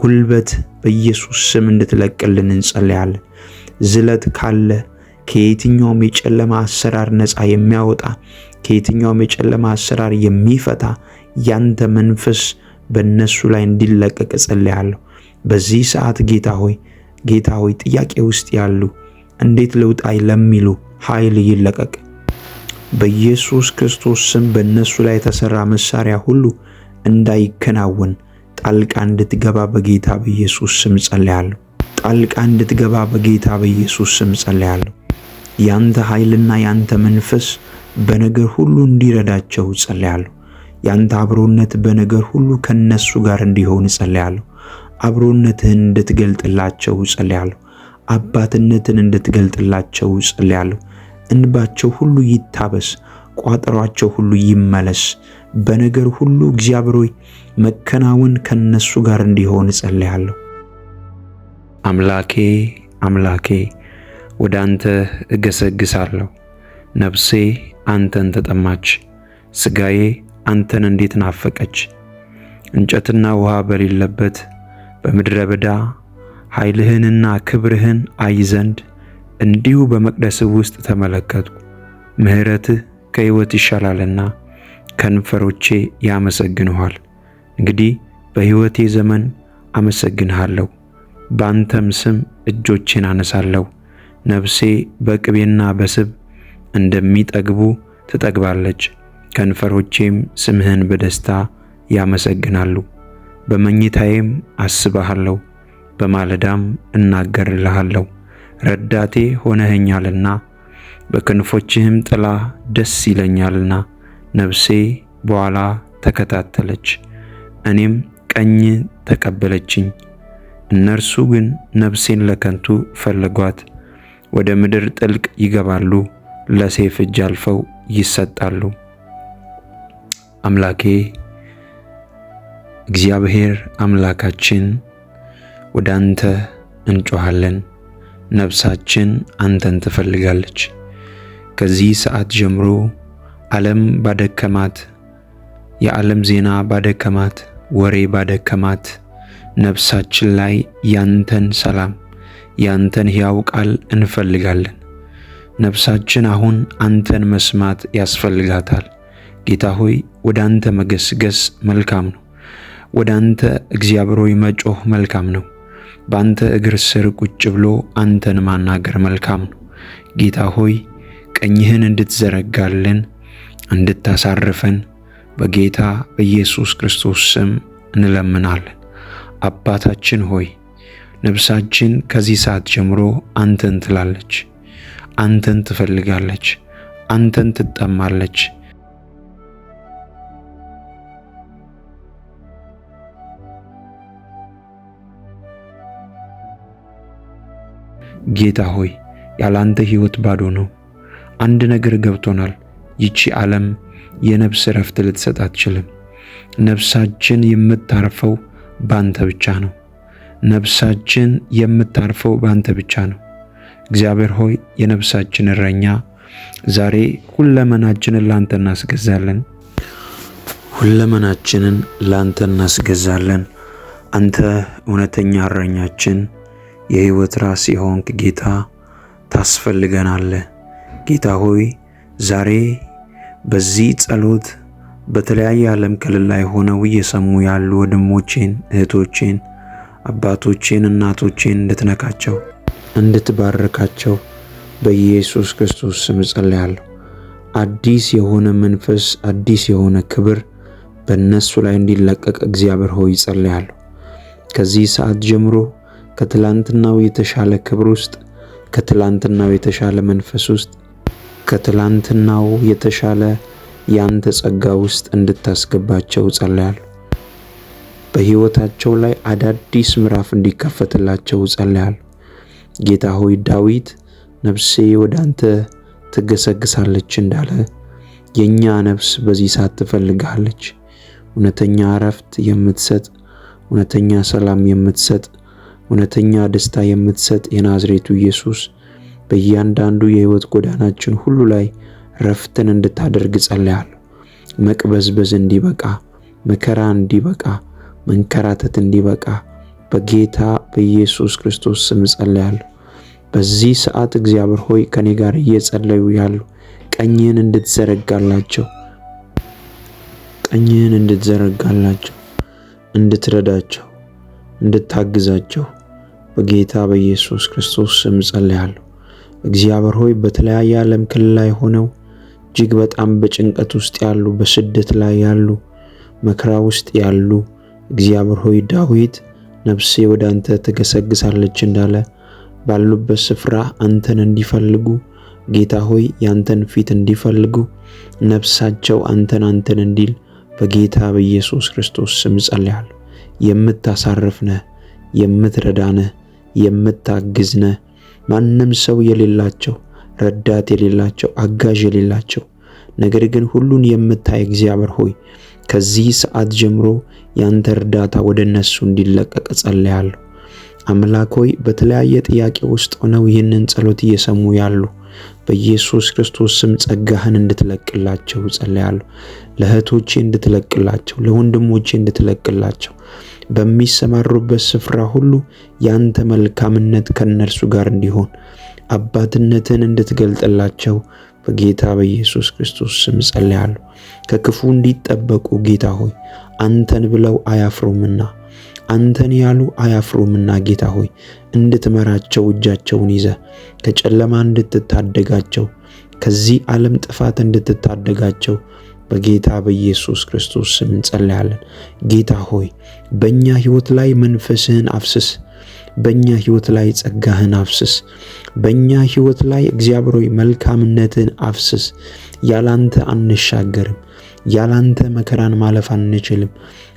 ጉልበት በኢየሱስ ስም እንድትለቅልን እንጸልያለን። ዝለት ካለ ከየትኛውም የጨለማ አሰራር ነፃ የሚያወጣ፣ ከየትኛውም የጨለማ አሰራር የሚፈታ ያንተ መንፈስ በእነሱ ላይ እንዲለቀቅ ጸልያለሁ። በዚህ ሰዓት ጌታ ሆይ ጥያቄ ውስጥ ያሉ እንዴት ልውጣ ለሚሉ ኃይል ይለቀቅ በኢየሱስ ክርስቶስ ስም። በእነሱ ላይ የተሰራ መሳሪያ ሁሉ እንዳይከናወን ጣልቃ እንድትገባ በጌታ በኢየሱስ ስም ጸልያለሁ። ጣልቃ እንድትገባ በጌታ በኢየሱስ ስም ጸልያለሁ። ያንተ ኃይልና ያንተ መንፈስ በነገር ሁሉ እንዲረዳቸው ጸልያለሁ። ያንተ አብሮነት በነገር ሁሉ ከነሱ ጋር እንዲሆን እጸልያለሁ። አብሮነትህን እንድትገልጥላቸው እጸልያለሁ። አባትነትን እንድትገልጥላቸው እጸልያለሁ። እንባቸው ሁሉ ይታበስ፣ ቋጠሯቸው ሁሉ ይመለስ። በነገር ሁሉ እግዚአብሔር ሆይ መከናወን ከነሱ ጋር እንዲሆን እጸልያለሁ። አምላኬ ወደ አንተ እገሰግሳለሁ። ነፍሴ አንተን ተጠማች፣ ሥጋዬ አንተን እንዴት ናፈቀች። እንጨትና ውሃ በሌለበት በምድረ በዳ ኃይልህንና ክብርህን አይ ዘንድ እንዲሁ በመቅደስህ ውስጥ ተመለከቱ። ምሕረትህ ከሕይወት ይሻላልና ከንፈሮቼ ያመሰግንኋል። እንግዲህ በሕይወቴ ዘመን አመሰግንሃለሁ፣ በአንተም ስም እጆቼን አነሳለሁ። ነፍሴ በቅቤና በስብ እንደሚጠግቡ ትጠግባለች፣ ከንፈሮቼም ስምህን በደስታ ያመሰግናሉ። በመኝታዬም አስብሃለሁ፣ በማለዳም እናገርልሃለሁ። ረዳቴ ሆነኸኛልና በክንፎችህም ጥላ ደስ ይለኛልና። ነፍሴ በኋላ ተከታተለች፣ እኔም ቀኝ ተቀበለችኝ። እነርሱ ግን ነፍሴን ለከንቱ ፈለጓት፣ ወደ ምድር ጥልቅ ይገባሉ፣ ለሰይፍ እጅ አልፈው ይሰጣሉ። አምላኬ እግዚአብሔር አምላካችን ወደ አንተ እንጮኻለን። ነፍሳችን አንተን ትፈልጋለች። ከዚህ ሰዓት ጀምሮ ዓለም ባደከማት፣ የዓለም ዜና ባደከማት፣ ወሬ ባደከማት ነፍሳችን ላይ ያንተን ሰላም፣ ያንተን ሕያው ቃል እንፈልጋለን። ነፍሳችን አሁን አንተን መስማት ያስፈልጋታል። ጌታ ሆይ ወደ አንተ መገስገስ መልካም ነው። ወደ አንተ እግዚአብሔር ሆይ መጮህ መልካም ነው። በአንተ እግር ስር ቁጭ ብሎ አንተን ማናገር መልካም ነው። ጌታ ሆይ ቀኝህን እንድትዘረጋልን እንድታሳርፈን በጌታ በኢየሱስ ክርስቶስ ስም እንለምናለን። አባታችን ሆይ ነፍሳችን ከዚህ ሰዓት ጀምሮ አንተን ትላለች፣ አንተን ትፈልጋለች፣ አንተን ትጠማለች። ጌታ ሆይ ያላንተ ሕይወት ባዶ ነው። አንድ ነገር ገብቶናል። ይቺ ዓለም የነፍስ ረፍት ልትሰጥ አትችልም። ነፍሳችን የምታርፈው ባንተ ብቻ ነው። ነፍሳችን የምታርፈው ባንተ ብቻ ነው። እግዚአብሔር ሆይ የነፍሳችን እረኛ ዛሬ ሁለመናችንን ላንተ እናስገዛለን። ሁለመናችንን ላንተ እናስገዛለን። አንተ እውነተኛ እረኛችን፣ የሕይወት ራስ የሆንክ ጌታ ታስፈልገናለህ። ጌታ ሆይ ዛሬ በዚህ ጸሎት በተለያየ ዓለም ክልል ላይ ሆነው እየሰሙ ያሉ ወንድሞቼን፣ እህቶቼን፣ አባቶቼን፣ እናቶቼን እንድትነካቸው እንድትባርካቸው በኢየሱስ ክርስቶስ ስም ጸልያለሁ። አዲስ የሆነ መንፈስ፣ አዲስ የሆነ ክብር በእነሱ ላይ እንዲለቀቅ እግዚአብሔር ሆይ ጸልያለሁ። ከዚህ ሰዓት ጀምሮ ከትላንትናው የተሻለ ክብር ውስጥ፣ ከትላንትናው የተሻለ መንፈስ ውስጥ፣ ከትላንትናው የተሻለ ያንተ ጸጋ ውስጥ እንድታስገባቸው ጸልያለሁ። በሕይወታቸው ላይ አዳዲስ ምዕራፍ እንዲከፈትላቸው ጸልያለሁ። ጌታ ሆይ ዳዊት ነፍሴ ወደ አንተ ትገሰግሳለች እንዳለ የኛ ነፍስ በዚህ ሰዓት ትፈልጋለች። እውነተኛ እረፍት የምትሰጥ፣ እውነተኛ ሰላም የምትሰጥ፣ እውነተኛ ደስታ የምትሰጥ የናዝሬቱ ኢየሱስ በእያንዳንዱ የሕይወት ጎዳናችን ሁሉ ላይ ረፍትን እንድታደርግ ጸልያለሁ። መቅበዝበዝ እንዲበቃ፣ መከራ እንዲበቃ፣ መንከራተት እንዲበቃ በጌታ በኢየሱስ ክርስቶስ ስም ጸልያለሁ። በዚህ ሰዓት እግዚአብሔር ሆይ ከኔ ጋር እየጸለዩ ያሉ ቀኝህን እንድትዘረጋላቸው፣ ቀኝህን እንድትዘረጋላቸው፣ እንድትረዳቸው፣ እንድታግዛቸው በጌታ በኢየሱስ ክርስቶስ ስም ጸልያለሁ። እግዚአብሔር ሆይ በተለያየ ዓለም ክልል ላይ ሆነው እጅግ በጣም በጭንቀት ውስጥ ያሉ፣ በስደት ላይ ያሉ፣ መከራ ውስጥ ያሉ እግዚአብሔር ሆይ ዳዊት ነፍሴ ወደ አንተ ትገሰግሳለች እንዳለ ባሉበት ስፍራ አንተን እንዲፈልጉ ጌታ ሆይ ያንተን ፊት እንዲፈልጉ ነፍሳቸው አንተን እንዲል በጌታ በኢየሱስ ክርስቶስ ስም ጸልያለሁ። የምታሳርፍ ነህ፣ የምትረዳ ነህ፣ የምታግዝ ነህ። ማንም ሰው የሌላቸው፣ ረዳት የሌላቸው፣ አጋዥ የሌላቸው ነገር ግን ሁሉን የምታይ እግዚአብሔር ሆይ ከዚህ ሰዓት ጀምሮ ያንተ እርዳታ ወደ እነሱ እንዲለቀቅ ጸልያለሁ። አምላክ ሆይ በተለያየ ጥያቄ ውስጥ ሆነው ይህንን ጸሎት እየሰሙ ያሉ በኢየሱስ ክርስቶስ ስም ጸጋህን እንድትለቅላቸው ጸልያለሁ። ለእህቶቼ እንድትለቅላቸው፣ ለወንድሞቼ እንድትለቅላቸው፣ በሚሰማሩበት ስፍራ ሁሉ ያንተ መልካምነት ከነርሱ ጋር እንዲሆን አባትነትን እንድትገልጥላቸው በጌታ በኢየሱስ ክርስቶስ ስም ጸልያለሁ። ከክፉ እንዲጠበቁ ጌታ ሆይ አንተን ብለው አያፍሩምና፣ አንተን ያሉ አያፍሩምና ጌታ ሆይ እንድትመራቸው፣ እጃቸውን ይዘህ ከጨለማ እንድትታደጋቸው፣ ከዚህ ዓለም ጥፋት እንድትታደጋቸው በጌታ በኢየሱስ ክርስቶስ ስም እንጸልያለን። ጌታ ሆይ በእኛ ሕይወት ላይ መንፈስህን አፍስስ። በእኛ ሕይወት ላይ ጸጋህን አፍስስ። በእኛ ሕይወት ላይ እግዚአብሔር ሆይ መልካምነትን አፍስስ። ያላንተ አንሻገርም። ያላንተ መከራን ማለፍ አንችልም።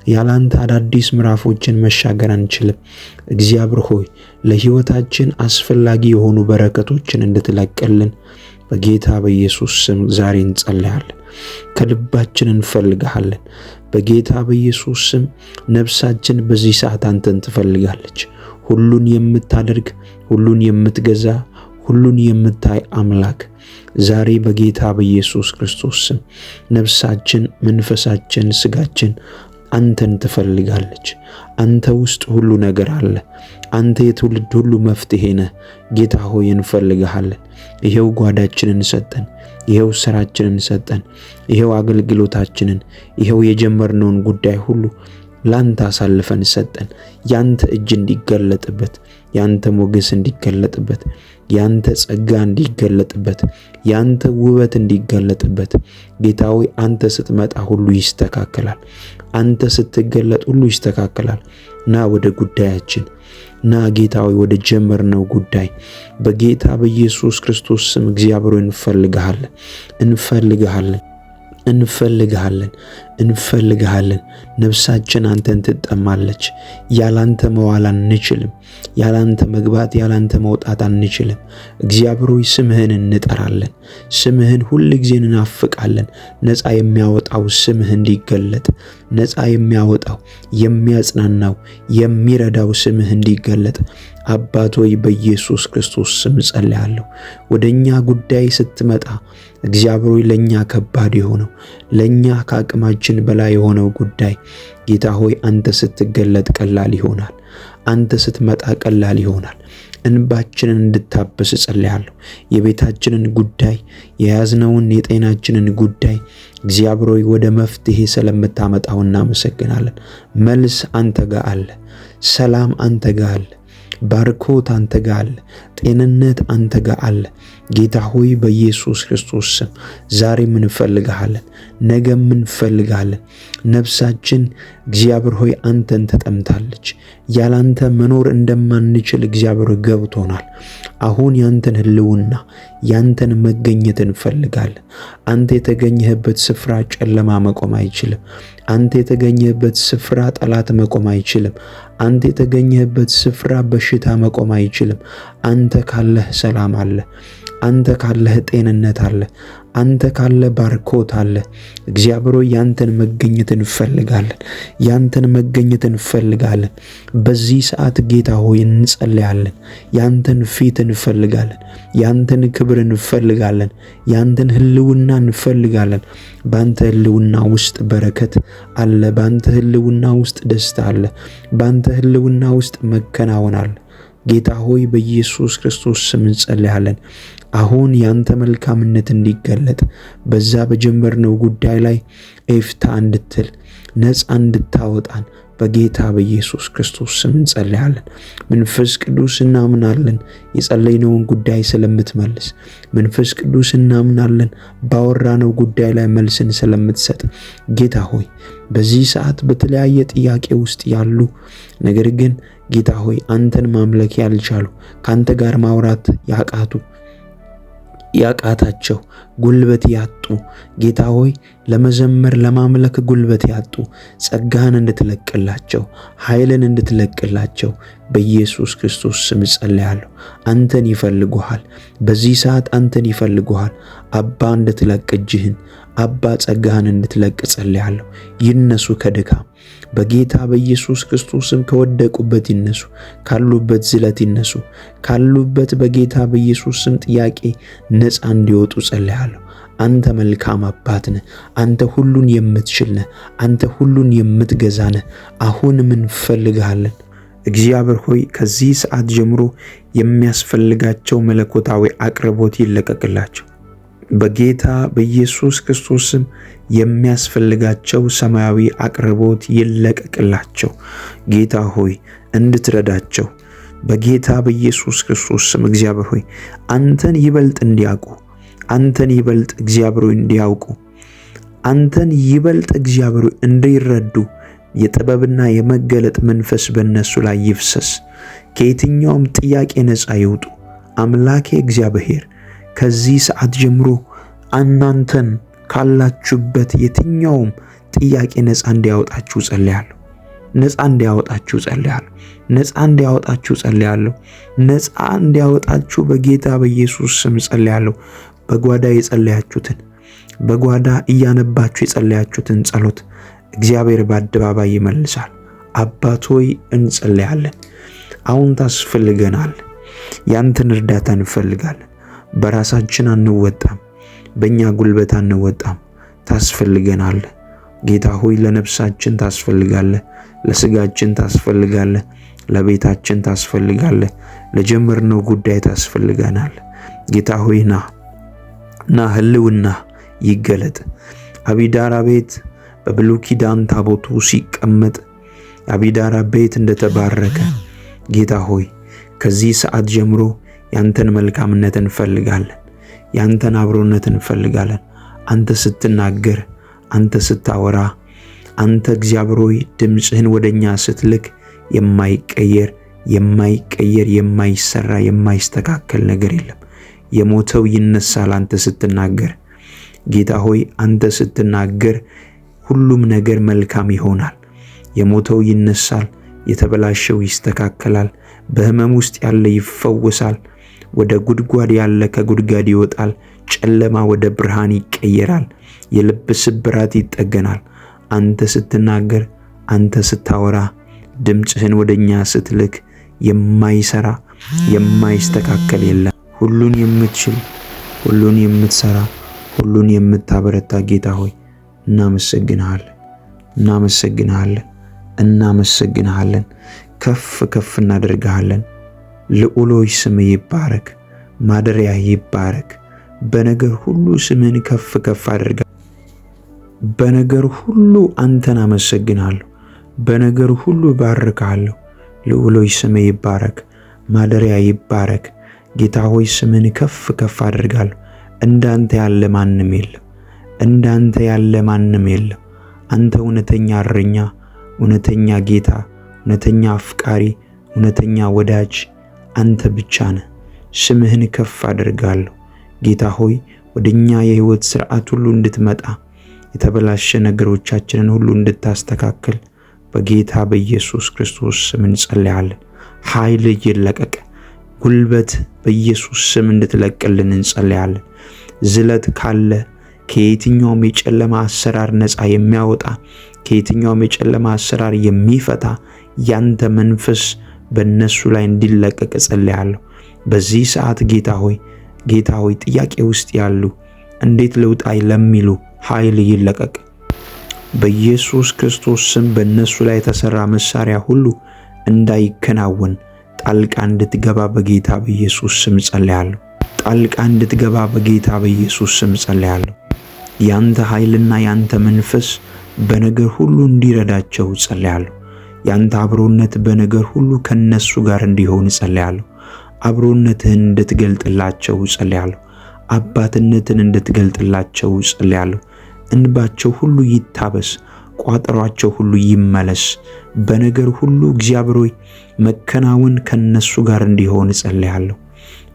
ያላንተ አዳዲስ ምዕራፎችን መሻገር አንችልም። እግዚአብሔር ሆይ ለሕይወታችን አስፈላጊ የሆኑ በረከቶችን እንድትለቅልን በጌታ በኢየሱስ ስም ዛሬ እንጸልያለን። ከልባችን እንፈልግሃለን። በጌታ በኢየሱስ ስም ነፍሳችን በዚህ ሰዓት አንተን ትፈልጋለች። ሁሉን የምታደርግ፣ ሁሉን የምትገዛ፣ ሁሉን የምታይ አምላክ ዛሬ በጌታ በኢየሱስ ክርስቶስ ስም ነፍሳችን፣ መንፈሳችን፣ ስጋችን አንተን ትፈልጋለች። አንተ ውስጥ ሁሉ ነገር አለ። አንተ የትውልድ ሁሉ መፍትሄ ነህ። ጌታ ሆይ እንፈልግሃለን። ይሄው ጓዳችንን ሰጠን። ይሄው ስራችንን ሰጠን። ይሄው አገልግሎታችንን፣ ይሄው የጀመርነውን ጉዳይ ሁሉ ላንተ አሳልፈን ሰጠን። ያንተ እጅ እንዲገለጥበት፣ ያንተ ሞገስ እንዲገለጥበት፣ ያንተ ጸጋ እንዲገለጥበት፣ ያንተ ውበት እንዲገለጥበት ጌታ ሆይ አንተ ስትመጣ ሁሉ ይስተካከላል። አንተ ስትገለጥ ሁሉ ይስተካከላል። ና ወደ ጉዳያችን፣ ና ጌታ ሆይ ወደ ጀመርነው ጉዳይ በጌታ በኢየሱስ ክርስቶስ ስም እግዚአብሔር እንፈልግሃለን፣ እንፈልግሃለን፣ እንፈልግሃለን፣ እንፈልግሃለን። ነፍሳችን አንተን ትጠማለች። ያላንተ መዋል አንችልም። ያላንተ መግባት፣ ያላንተ መውጣት አንችልም። እግዚአብሔር ሆይ ስምህን እንጠራለን። ስምህን ሁል ጊዜ እናፍቃለን። ነፃ የሚያወጣው ስምህ እንዲገለጥ፣ ነፃ የሚያወጣው የሚያጽናናው የሚረዳው ስምህ እንዲገለጥ አባት ሆይ በኢየሱስ ክርስቶስ ስም ጸልያለሁ። ወደኛ ጉዳይ ስትመጣ እግዚአብሔር ሆይ ለኛ ከባድ የሆነው ለኛ ከአቅማችን በላይ የሆነው ጉዳይ ጌታ ሆይ አንተ ስትገለጥ ቀላል ይሆናል። አንተ ስትመጣ ቀላል ይሆናል። እንባችንን እንድታበስ ጸልያለሁ። የቤታችንን ጉዳይ፣ የያዝነውን የጤናችንን ጉዳይ እግዚአብሔር ሆይ ወደ መፍትሄ ስለምታመጣው እናመሰግናለን። መልስ አንተ ጋር አለ። ሰላም አንተ ጋር አለ። ባርኮት አንተ ጋር አለ። ጤንነት አንተ ጋር አለ። ጌታ ሆይ በኢየሱስ ክርስቶስ ስም ዛሬም እንፈልግሃለን፣ ነገም እንፈልግሃለን። ነፍሳችን እግዚአብሔር ሆይ አንተን ተጠምታለች። ያላንተ መኖር እንደማንችል እግዚአብሔር ገብቶናል። አሁን ያንተን ህልውና፣ ያንተን መገኘት እንፈልጋለን። አንተ የተገኘህበት ስፍራ ጨለማ መቆም አይችልም። አንተ የተገኘህበት ስፍራ ጠላት መቆም አይችልም። አንተ የተገኘህበት ስፍራ በሽታ መቆም አይችልም። አንተ ካለህ ሰላም አለ። አንተ ካለህ ጤንነት አለ። አንተ ካለ ባርኮት አለ። እግዚአብሔር ሆይ ያንተን መገኘት እንፈልጋለን። ያንተን መገኘት እንፈልጋለን። በዚህ ሰዓት ጌታ ሆይ እንጸልያለን። ያንተን ፊት እንፈልጋለን። ያንተን ክብር እንፈልጋለን። ያንተን ህልውና እንፈልጋለን። ባንተ ህልውና ውስጥ በረከት አለ። ባንተ ህልውና ውስጥ ደስታ አለ። ባንተ ህልውና ውስጥ መከናወን አለ። ጌታ ሆይ በኢየሱስ ክርስቶስ ስም እንጸልያለን። አሁን ያንተ መልካምነት እንዲገለጥ በዛ በጀመርነው ጉዳይ ላይ ኤፍታ እንድትል ነፃ እንድታወጣን በጌታ በኢየሱስ ክርስቶስ ስም እንጸልያለን። መንፈስ ቅዱስ እናምናለን የጸለይነውን ጉዳይ ስለምትመልስ። መንፈስ ቅዱስ እናምናለን ባወራነው ጉዳይ ላይ መልስን ስለምትሰጥ። ጌታ ሆይ በዚህ ሰዓት በተለያየ ጥያቄ ውስጥ ያሉ ነገር ግን ጌታ ሆይ አንተን ማምለክ ያልቻሉ፣ ካንተ ጋር ማውራት ያቃታቸው፣ ጉልበት ያጡ ያጡ ጌታ ሆይ ለመዘመር ለማምለክ ጉልበት ያጡ ጸጋህን እንድትለቅላቸው ኃይልን እንድትለቅላቸው በኢየሱስ ክርስቶስ ስም ጸልያለሁ። አንተን ይፈልጉሃል። በዚህ ሰዓት አንተን ይፈልጉሃል። አባ እንድትለቅ እጅህን አባ ጸጋህን እንድትለቅ ጸልያለሁ። ይነሱ ከድካም በጌታ በኢየሱስ ክርስቶስም ከወደቁበት ይነሱ፣ ካሉበት ዝለት ይነሱ፣ ካሉበት በጌታ በኢየሱስ ስም ጥያቄ ነፃ እንዲወጡ ጸልያለሁ። አንተ መልካም አባት ነህ። አንተ ሁሉን የምትችል ነህ። አንተ ሁሉን የምትገዛ ነህ። አሁንም እንፈልግሃለን። እግዚአብሔር ሆይ ከዚህ ሰዓት ጀምሮ የሚያስፈልጋቸው መለኮታዊ አቅርቦት ይለቀቅላቸው። በጌታ በኢየሱስ ክርስቶስም የሚያስፈልጋቸው ሰማያዊ አቅርቦት ይለቀቅላቸው። ጌታ ሆይ እንድትረዳቸው በጌታ በኢየሱስ ክርስቶስም እግዚአብሔር ሆይ አንተን ይበልጥ እንዲያውቁ፣ አንተን ይበልጥ እግዚአብሔር ሆይ እንዲያውቁ፣ አንተን ይበልጥ እግዚአብሔር ሆይ እንዲረዱ የጥበብና የመገለጥ መንፈስ በእነሱ ላይ ይፍሰስ። ከየትኛውም ጥያቄ ነፃ ይውጡ። አምላኬ እግዚአብሔር ከዚህ ሰዓት ጀምሮ እናንተን ካላችሁበት የትኛውም ጥያቄ ነፃ እንዲያወጣችሁ ጸልያለሁ። ነፃ እንዲያወጣችሁ ጸልያለሁ። ነፃ እንዲያወጣችሁ ጸልያለሁ። ነፃ እንዲያወጣችሁ በጌታ በኢየሱስ ስም ጸልያለሁ። በጓዳ የጸለያችሁትን በጓዳ እያነባችሁ የጸለያችሁትን ጸሎት እግዚአብሔር በአደባባይ ይመልሳል። አባት ሆይ እንጸልያለን። አሁን ታስፈልገናል። ያንተን እርዳታ እንፈልጋለን። በራሳችን አንወጣም፣ በእኛ ጉልበት አንወጣም። ታስፈልገናለህ ጌታ ሆይ። ለነፍሳችን ታስፈልጋለህ፣ ለስጋችን ታስፈልጋለህ፣ ለቤታችን ታስፈልጋለህ፣ ለጀመርነው ጉዳይ ታስፈልገናል። ጌታ ሆይ ና ህልውና ይገለጥ። አቢዳራ ቤት በብሉይ ኪዳን ታቦቱ ሲቀመጥ አቢዳራ ቤት እንደተባረከ ጌታ ሆይ ከዚህ ሰዓት ጀምሮ ያንተን መልካምነት እንፈልጋለን። ያንተን አብሮነት እንፈልጋለን። አንተ ስትናገር፣ አንተ ስታወራ፣ አንተ እግዚአብሔር ሆይ ድምፅህን ወደኛ ስትልክ የማይቀየር የማይሰራ የማይስተካከል ነገር የለም። የሞተው ይነሳል አንተ ስትናገር። ጌታ ሆይ አንተ ስትናገር ሁሉም ነገር መልካም ይሆናል። የሞተው ይነሳል፣ የተበላሸው ይስተካከላል፣ በህመም ውስጥ ያለ ይፈወሳል፣ ወደ ጉድጓድ ያለ ከጉድጓድ ይወጣል፣ ጨለማ ወደ ብርሃን ይቀየራል፣ የልብ ስብራት ይጠገናል። አንተ ስትናገር፣ አንተ ስታወራ፣ ድምፅህን ወደኛ ስትልክ የማይሰራ የማይስተካከል የለም። ሁሉን የምትችል፣ ሁሉን የምትሰራ፣ ሁሉን የምታበረታ ጌታ ሆይ እናመሰግንሃለን። ከፍ እናደርግሃለን። ልዑሎይ ስምህ ይባረክ፣ ማደሪያ ይባረክ። በነገር ሁሉ ስምህን ከፍ አድርጋ። በነገር ሁሉ አንተን አመሰግናለሁ። በነገር ሁሉ ባርካለሁ። ልዑሎይ ስምህ ይባረክ፣ ማደሪያ ይባረክ። ጌታ ሆይ ስምህን ከፍ አድርጋለሁ። እንዳንተ ያለ ማንም የለም። እንዳንተ ያለ ማንም የለም። አንተ እውነተኛ እረኛ፣ እውነተኛ ጌታ፣ እውነተኛ አፍቃሪ፣ እውነተኛ ወዳጅ አንተ ብቻ ነህ። ስምህን ከፍ አደርጋለሁ። ጌታ ሆይ ወደኛ የህይወት ስርዓት ሁሉ እንድትመጣ፣ የተበላሸ ነገሮቻችንን ሁሉ እንድታስተካክል በጌታ በኢየሱስ ክርስቶስ ስም እንጸልያለን። ኃይል ይለቀቅ፣ ጉልበት በኢየሱስ ስም እንድትለቅልን እንጸልያለን። ዝለት ካለ ከየትኛውም የጨለማ አሰራር ነፃ የሚያወጣ፣ ከየትኛውም የጨለማ አሰራር የሚፈታ ያንተ መንፈስ በእነሱ ላይ እንዲለቀቅ ጸልያለሁ። በዚህ ሰዓት ጌታ ሆይ ጥያቄ ውስጥ ያሉ እንዴት ልውጣ ለሚሉ ኃይል ይለቀቅ በኢየሱስ ክርስቶስ ስም። በእነሱ ላይ የተሰራ መሳሪያ ሁሉ እንዳይከናወን ጣልቃ እንድትገባ በጌታ በኢየሱስ ስም ጸልያለሁ። ጣልቃ እንድትገባ በጌታ በኢየሱስ ስም ጸልያለሁ። ያንተ ኃይልና ያንተ መንፈስ በነገር ሁሉ እንዲረዳቸው ጸልያለሁ። ያንተ አብሮነት በነገር ሁሉ ከነሱ ጋር እንዲሆን ጸልያለሁ። አብሮነትህን እንድትገልጥላቸው ጸልያለሁ። አባትነትን እንድትገልጥላቸው ጸልያለሁ። እንባቸው ሁሉ ይታበስ፣ ቋጠሯቸው ሁሉ ይመለስ። በነገር ሁሉ እግዚአብሔር ሆይ መከናወን ከነሱ ጋር እንዲሆን ጸልያለሁ።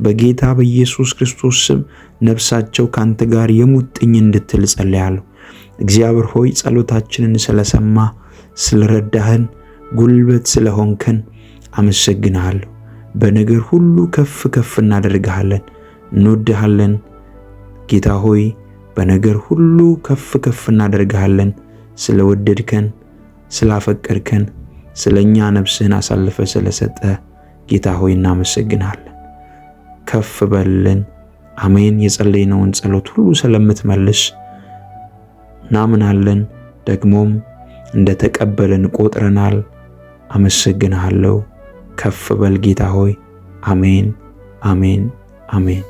በጌታ በኢየሱስ ክርስቶስ ስም ነፍሳቸው ካንተ ጋር የሙጥኝ እንድትል ጸልያለሁ። እግዚአብሔር ሆይ ጸሎታችንን ስለሰማ ስለረዳህን ጉልበት ስለሆንከን አመሰግናለሁ። በነገር ሁሉ ከፍ ከፍ እናደርግሃለን፣ እንወድሃለን። ጌታ ሆይ በነገር ሁሉ ከፍ ከፍ እናደርግሃለን። ስለወደድከን ስላፈቀርከን ስለኛ ነፍስህን አሳልፈ ስለሰጠ ጌታ ሆይ እናመሰግናለን። ከፍ በልን። አሜን። የጸለይነውን ጸሎት ሁሉ ስለምትመልስ እናምናለን፣ ደግሞም እንደተቀበልን ቆጥረናል። አመሰግናለሁ። ከፍ በል ጌታ ሆይ። አሜን፣ አሜን፣ አሜን።